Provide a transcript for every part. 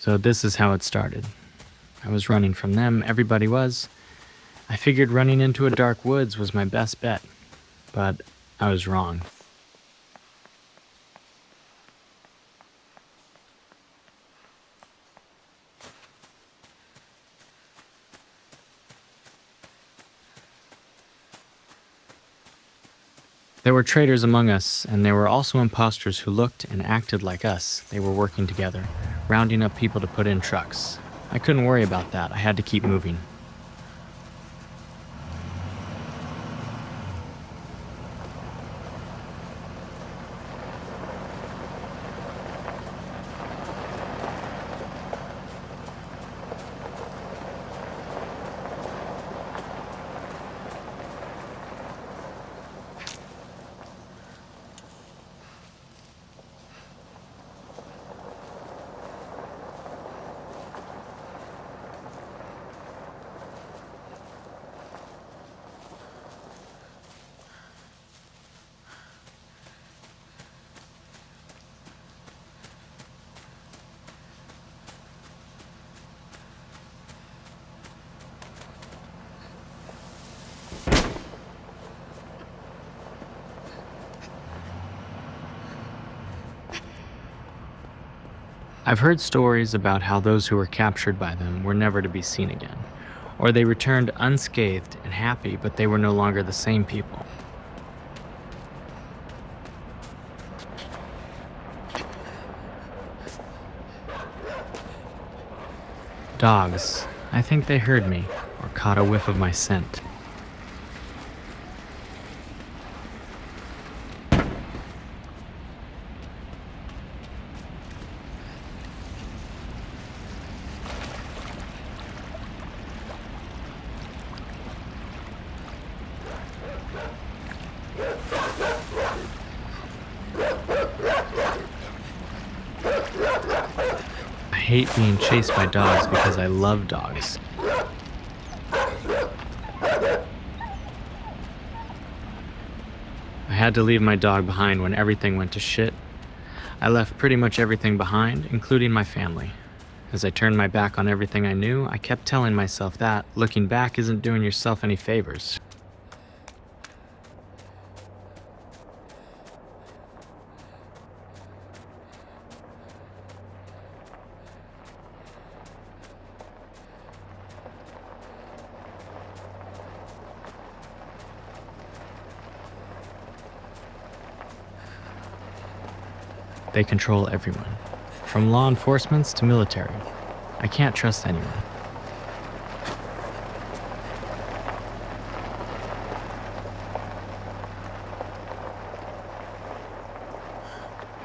So this is how it started. I was running from them, everybody was. I figured running into a dark woods was my best bet, but I was wrong. There were traitors among us, and there were also imposters who looked and acted like us. They were working together, rounding up people to put in trucks. I couldn't worry about that. I had to keep moving. I've heard stories about how those who were captured by them were never to be seen again, or they returned unscathed and happy, but they were no longer the same people. Dogs. I think they heard me, or caught a whiff of my scent. I hate being chased by dogs because I love dogs. I had to leave my dog behind when everything went to shit. I left pretty much everything behind, including my family. As I turned my back on everything I knew, I kept telling myself that looking back isn't doing yourself any favors. They control everyone, from law enforcement to military. I can't trust anyone.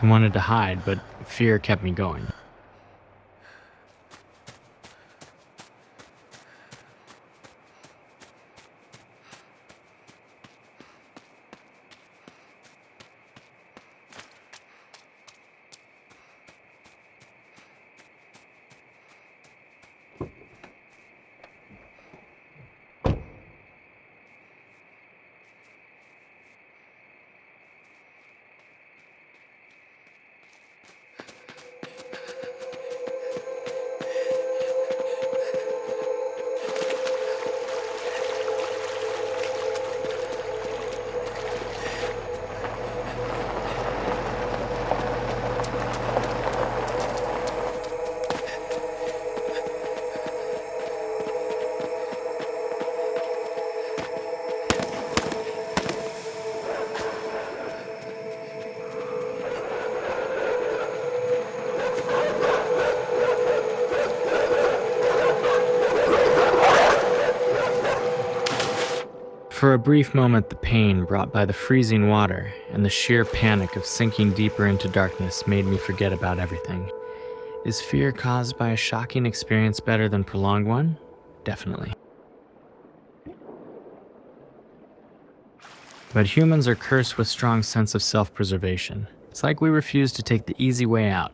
I wanted to hide, but fear kept me going. For a brief moment, the pain brought by the freezing water and the sheer panic of sinking deeper into darkness made me forget about everything. Is fear caused by a shocking experience better than prolonged one? Definitely. But humans are cursed with strong sense of self-preservation. It's like we refuse to take the easy way out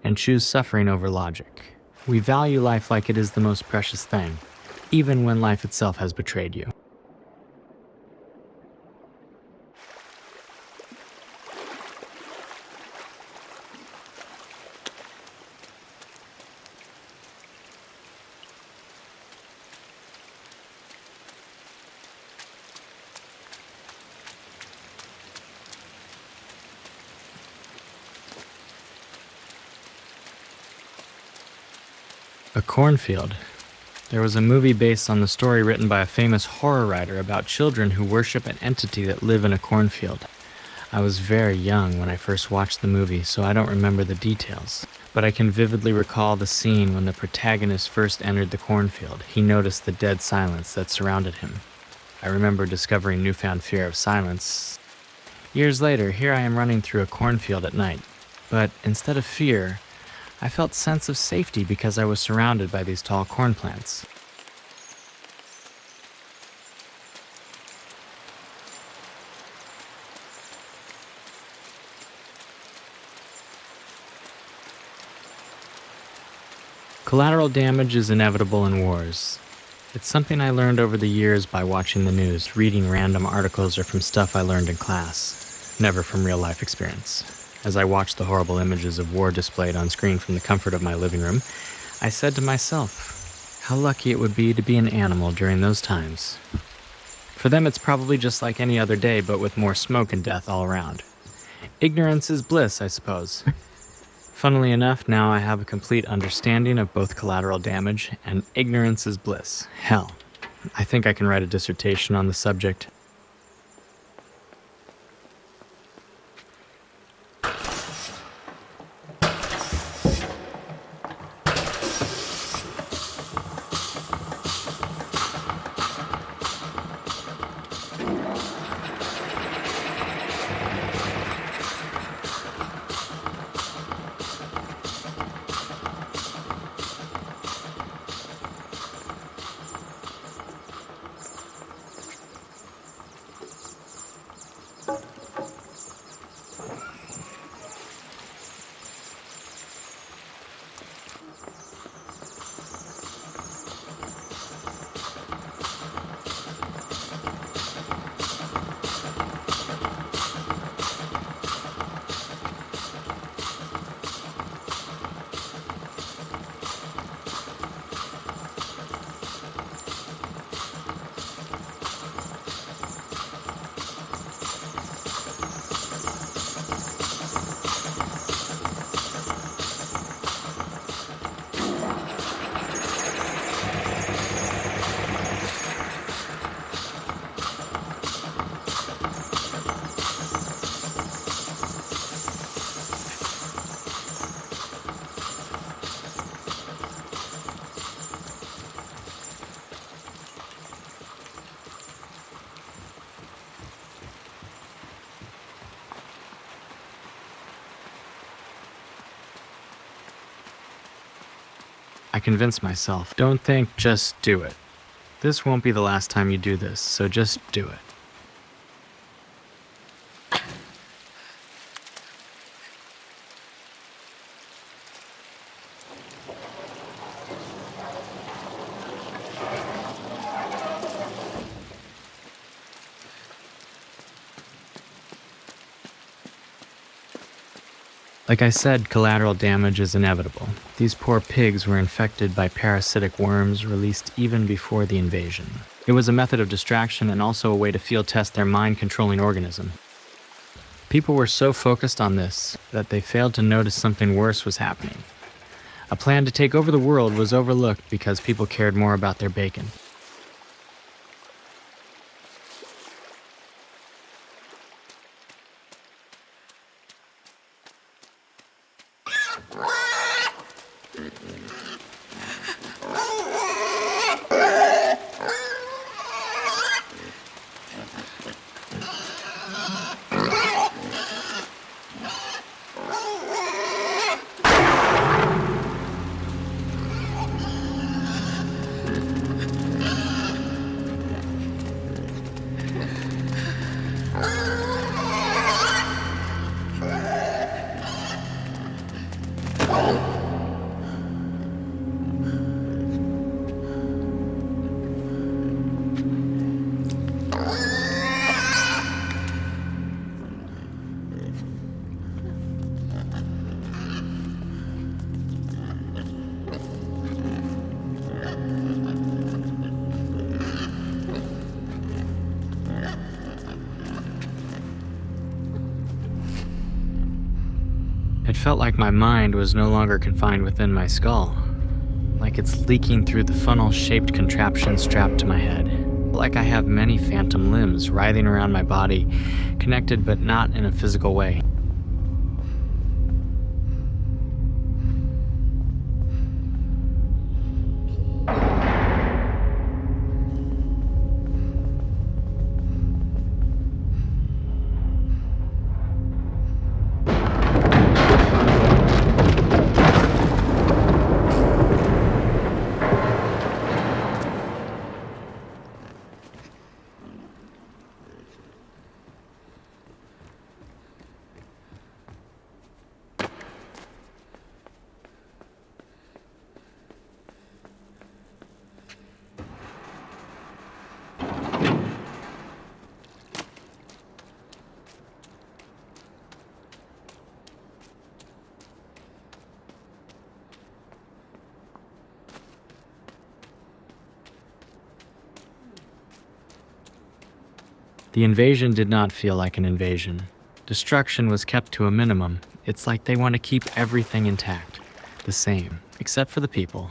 and choose suffering over logic. We value life like it is the most precious thing, even when life itself has betrayed you. A cornfield. There was a movie based on the story written by a famous horror writer about children who worship an entity that live in a cornfield. I was very young when I first watched the movie, so I don't remember the details. But I can vividly recall the scene when the protagonist first entered the cornfield. He noticed the dead silence that surrounded him. I remember discovering newfound fear of silence. Years later, here I am running through a cornfield at night. But instead of fear, I felt a sense of safety because I was surrounded by these tall corn plants. Collateral damage is inevitable in wars. It's something I learned over the years by watching the news, reading random articles, or from stuff I learned in class, never from real-life experience. As I watched the horrible images of war displayed on screen from the comfort of my living room, I said to myself, how lucky it would be to be an animal during those times. For them, it's probably just like any other day, but with more smoke and death all around. Ignorance is bliss, I suppose. Funnily enough, now I have a complete understanding of both collateral damage and ignorance is bliss. Hell, I think I can write a dissertation on the subject. I convinced myself, don't think, just do it. This won't be the last time you do this, so just do it. Like I said, collateral damage is inevitable. These poor pigs were infected by parasitic worms released even before the invasion. It was a method of distraction and also a way to field test their mind-controlling organism. People were so focused on this that they failed to notice something worse was happening. A plan to take over the world was overlooked because people cared more about their bacon. It felt like my mind was no longer confined within my skull. like it's leaking through the funnel-shaped contraption strapped to my head. Like I have many phantom limbs writhing around my body, connected but not in a physical way. The invasion did not feel like an invasion. Destruction was kept to a minimum. It's like they want to keep everything intact, the same, except for the people.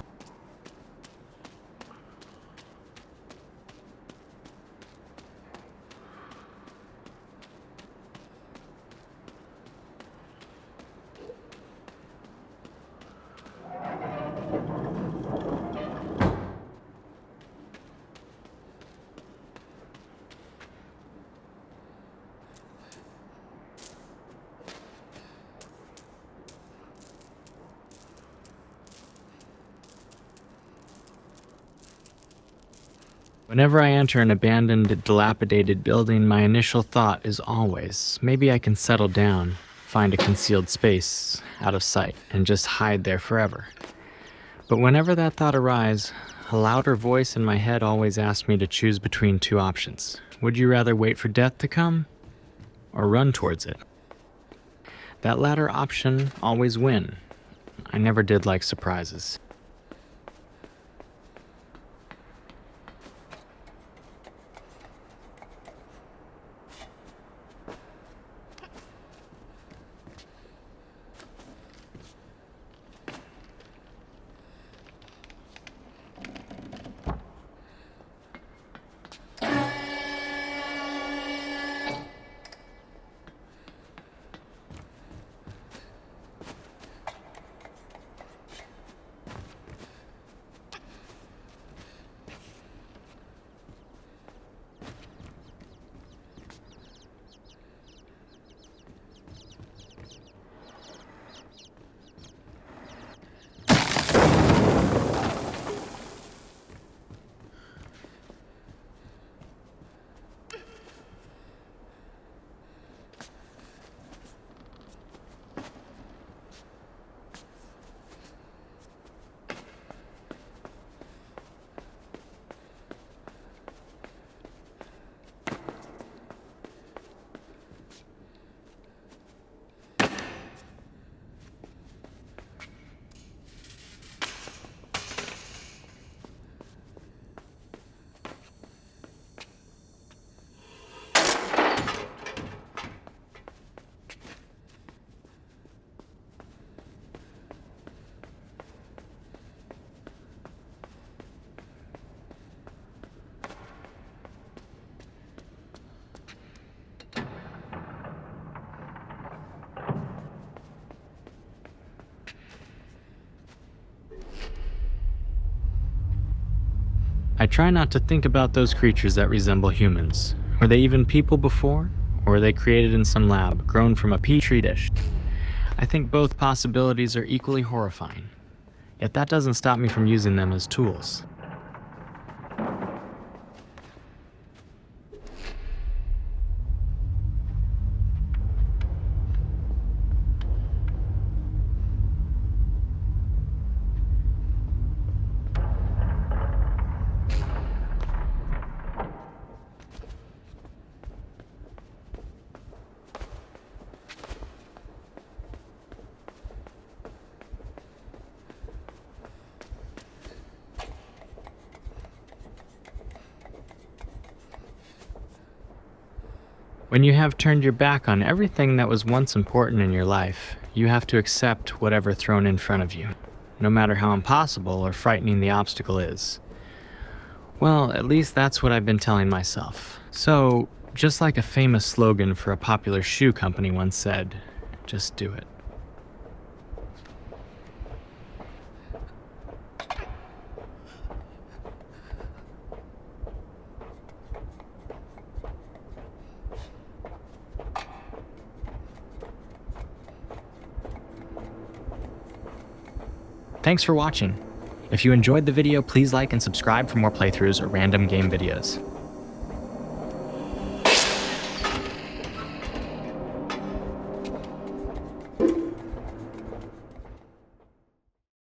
Whenever I enter an abandoned, dilapidated building, my initial thought is always, maybe I can settle down, find a concealed space, out of sight, and just hide there forever. But whenever that thought arises, a louder voice in my head always asks me to choose between two options. Would you rather wait for death to come, or run towards it? That latter option always wins. I never did like surprises. I try not to think about those creatures that resemble humans. Were they even people before? Or were they created in some lab, grown from a petri dish? I think both possibilities are equally horrifying. Yet that doesn't stop me from using them as tools. When you have turned your back on everything that was once important in your life, you have to accept whatever thrown in front of you. no matter how impossible or frightening the obstacle is. Well, at least that's what I've been telling myself. So, just like a famous slogan for a popular shoe company once said, just do it. Thanks for watching. If you enjoyed the video, please like and subscribe for more playthroughs or random game videos.